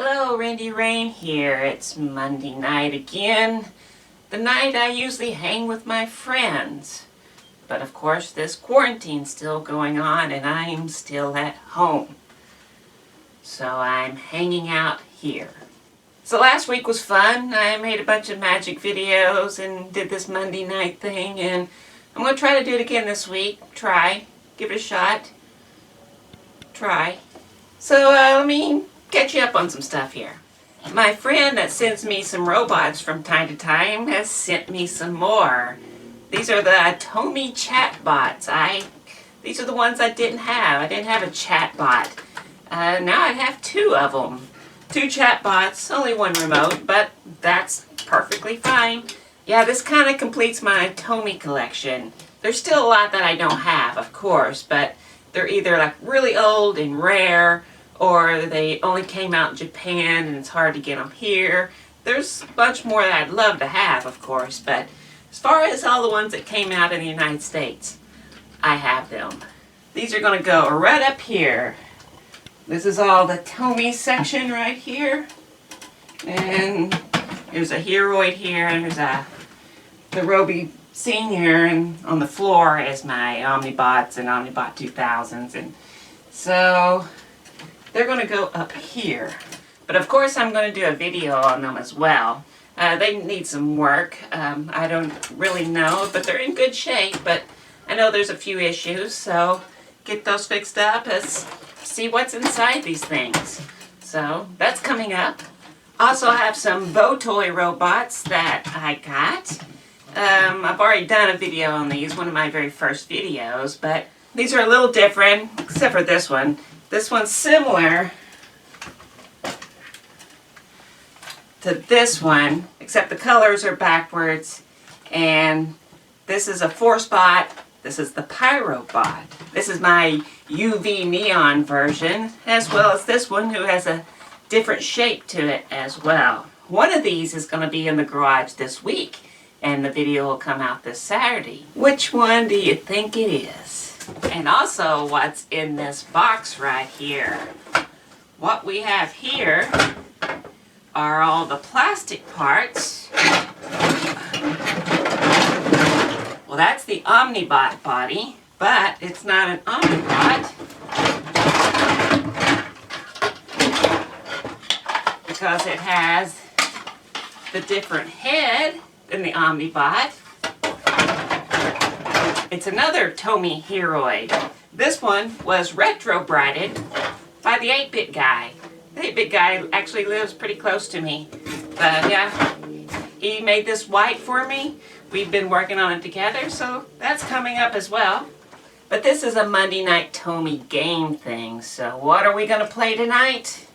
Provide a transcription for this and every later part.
Hello, Randy Rain here. It's Monday night again. The night I usually hang with my friends. But of course this quarantine's still going on and I'm still at home. So I'm hanging out here. So last week was fun. I made a bunch of magic videos and did this Monday night thing, and I'm going to try to do it again this week. Give it a shot. So let me catch you up on some stuff here. My friend that sends me some robots from time to time has sent me some more. These are the Tomy chatbots. These are the ones I didn't have. I didn't have a chatbot. Now I have two of them. Two chatbots, only one remote, but that's perfectly fine. Yeah, this kind of completes my Tomy collection. There's still a lot that I don't have, of course, but they're either like really old and rare, or they only came out in Japan and it's hard to get them here. There's a bunch more that I'd love to have, of course, but as far as all the ones that came out in the United States, I have them. These are going to go right up here. This is all the Tomy section right here. And there's a Heroid here, and there's the Roby Senior, and on the floor is my Omnibots and Omnibot 2000s. And so they're going to go up here. But of course I'm going to do a video on them as well. They need some work. I don't really know, but they're in good shape. But I know there's a few issues, so get those fixed up. Let's see what's inside these things. So that's coming up. Also have some bow toy robots that I got. I've already done a video on these, one of my very first videos, but these are a little different, except for this one. This one's similar to this one, except the colors are backwards, and this is a 4-spot, this is the Pyrobot. This is my UV neon version, as well as this one, who has a different shape to it as well. One of these is going to be in the garage this week, and the video will come out this Saturday. Which one do you think it is? And also what's in this box right here. What we have here are all the plastic parts. Well, that's the Omnibot body, but it's not an Omnibot because it has the different head than the Omnibot. It's another Tomy Heroid. This one was retro-brighted by the 8-bit guy. The 8-bit guy actually lives pretty close to me. But yeah, he made this white for me. We've been working on it together, so that's coming up as well. But this is a Monday night Tomy game thing, so what are we going to play tonight?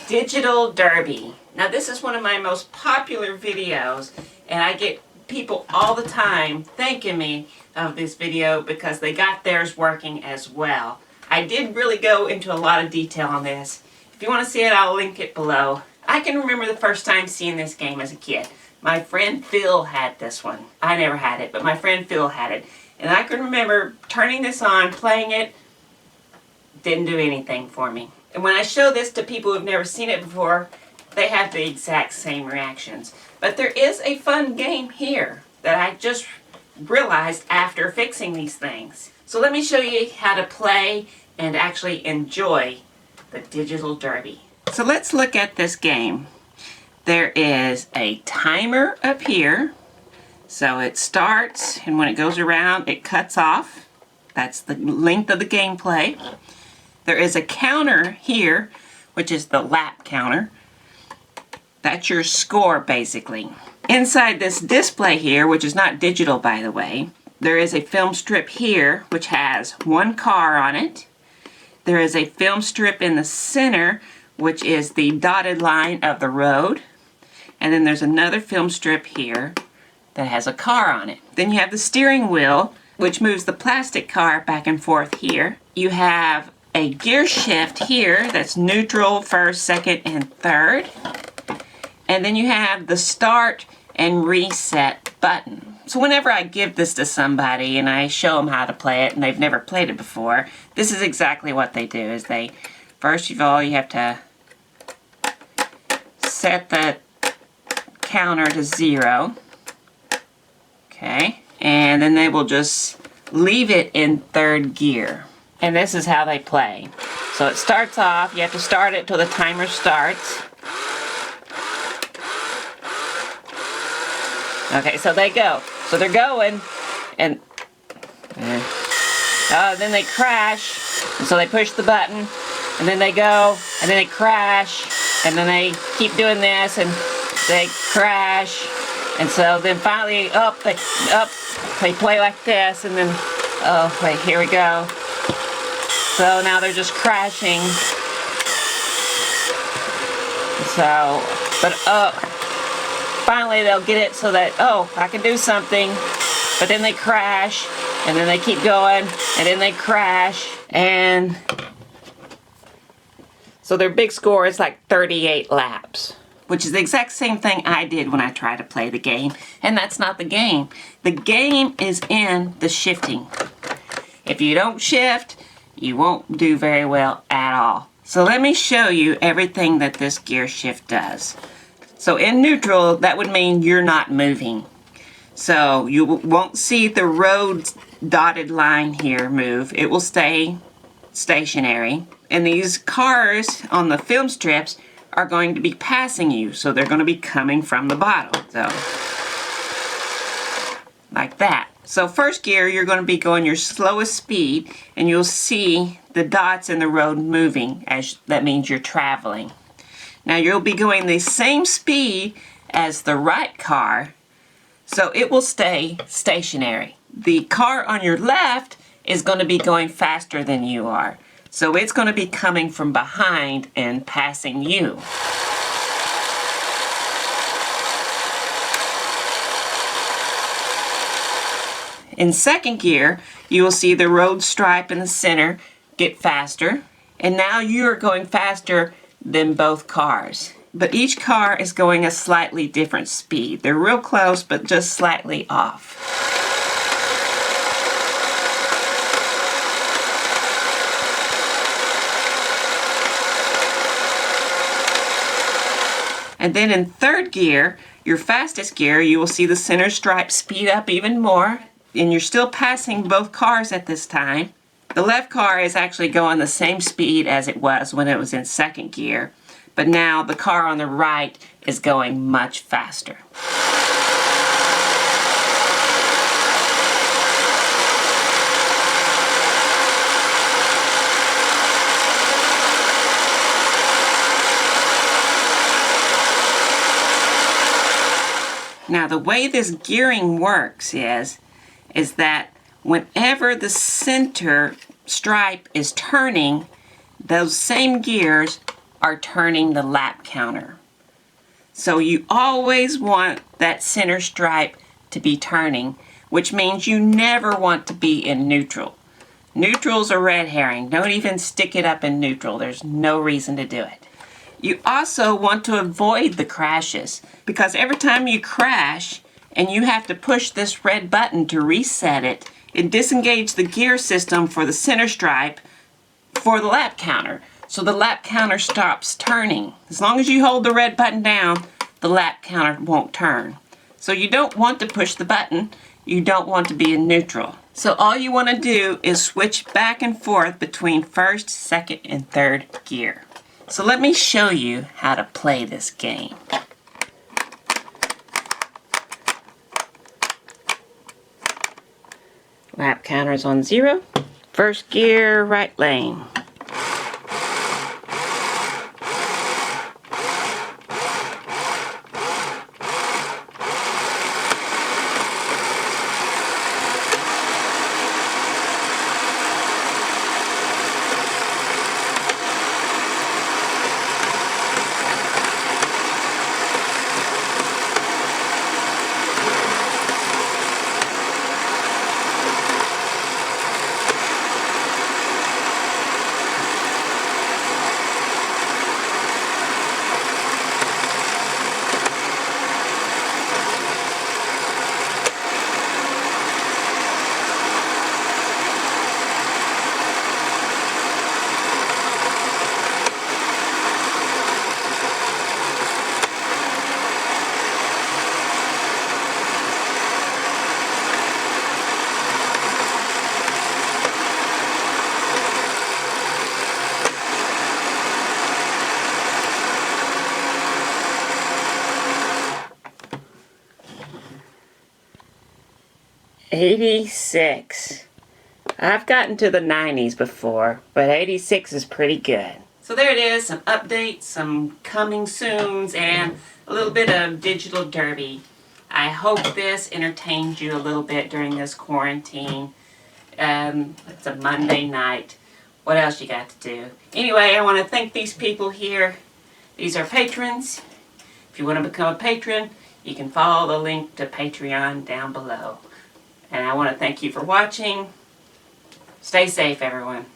Digital Derby. Now this is one of my most popular videos, and I get people all the time thanking me of this video because they got theirs working as well. I did really go into a lot of detail on this. If you want to see it, I'll link it below. I can remember the first time seeing this game as a kid. My friend Phil had this one. I never had it, but my friend Phil had it. And I can remember turning this on, playing it, didn't do anything for me. And when I show this to people who've never seen it before, they have the exact same reactions. But there is a fun game here that I just realized after fixing these things. So let me show you how to play and actually enjoy the Digital Derby. So let's look at this game. There is a timer up here. So it starts, and when it goes around, it cuts off. That's the length of the gameplay. There is a counter here, which is the lap counter. That's your score, basically. Inside this display here, which is not digital, by the way, there is a film strip here, which has one car on it. There is a film strip in the center, which is the dotted line of the road. And then there's another film strip here that has a car on it. Then you have the steering wheel, which moves the plastic car back and forth here. You have a gear shift here that's neutral, first, second, and third. And then you have the start and reset button. So whenever I give this to somebody and I show them how to play it and they've never played it before, this is exactly what they do. Is they, first of all, you have to set the counter to 0. Okay, and then they will just leave it in 3rd gear. And this is how they play. So it starts off, you have to start it till the timer starts. Okay, so they go. So they're going, and then they crash, and so they push the button, and then they go, and then they crash, and then they keep doing this, and they crash, and so then finally, they play like this, and then, oh, wait, here we go. So now they're just crashing. So, but, finally they'll get it so that, oh, I can do something, but then they crash, and then they keep going, and then they crash, and so their big score is like 38 laps, which is the exact same thing I did when I tried to play the game, and that's not the game. The game is in the shifting. If you don't shift, you won't do very well at all. So let me show you everything that this gear shift does. So in neutral, that would mean you're not moving. So you won't see the road dotted line here move. It will stay stationary. And these cars on the film strips are going to be passing you. So they're going to be coming from the bottom. So, like that. So first gear, you're going to be going your slowest speed, and you'll see the dots in the road moving, as that means you're traveling. Now you'll be going the same speed as the right car, so it will stay stationary. The car on your left is going to be going faster than you are, so it's going to be coming from behind and passing you. In second gear, you will see the road stripe in the center get faster, and now you are going faster than both cars. But each car is going a slightly different speed. They're real close, but just slightly off. And then in third gear, your fastest gear, you will see the center stripe speed up even more, and you're still passing both cars at this time. The left car is actually going the same speed as it was when it was in second gear, but now the car on the right is going much faster. Now the way this gearing works is that whenever the center stripe is turning, those same gears are turning the lap counter. So you always want that center stripe to be turning, which means you never want to be in neutral. Neutral's a red herring. Don't even stick it up in neutral. There's no reason to do it. You also want to avoid the crashes, because every time you crash and you have to push this red button to reset it, it disengages the gear system for the center stripe for the lap counter. So the lap counter stops turning. As long as you hold the red button down, the lap counter won't turn. So you don't want to push the button. You don't want to be in neutral. So all you want to do is switch back and forth between first, second, and third gear. So let me show you how to play this game. Lap counter's on 0. First gear, right lane. 86. I've gotten to the 90s before, but 86 is pretty good. So there it is, some updates, some coming soons, and a little bit of digital derby. I hope this entertained you a little bit during this quarantine. It's a Monday night. What else you got to do? Anyway, I want to thank these people here. These are patrons. If you want to become a patron, you can follow the link to Patreon down below. And I want to thank you for watching. Stay safe, everyone.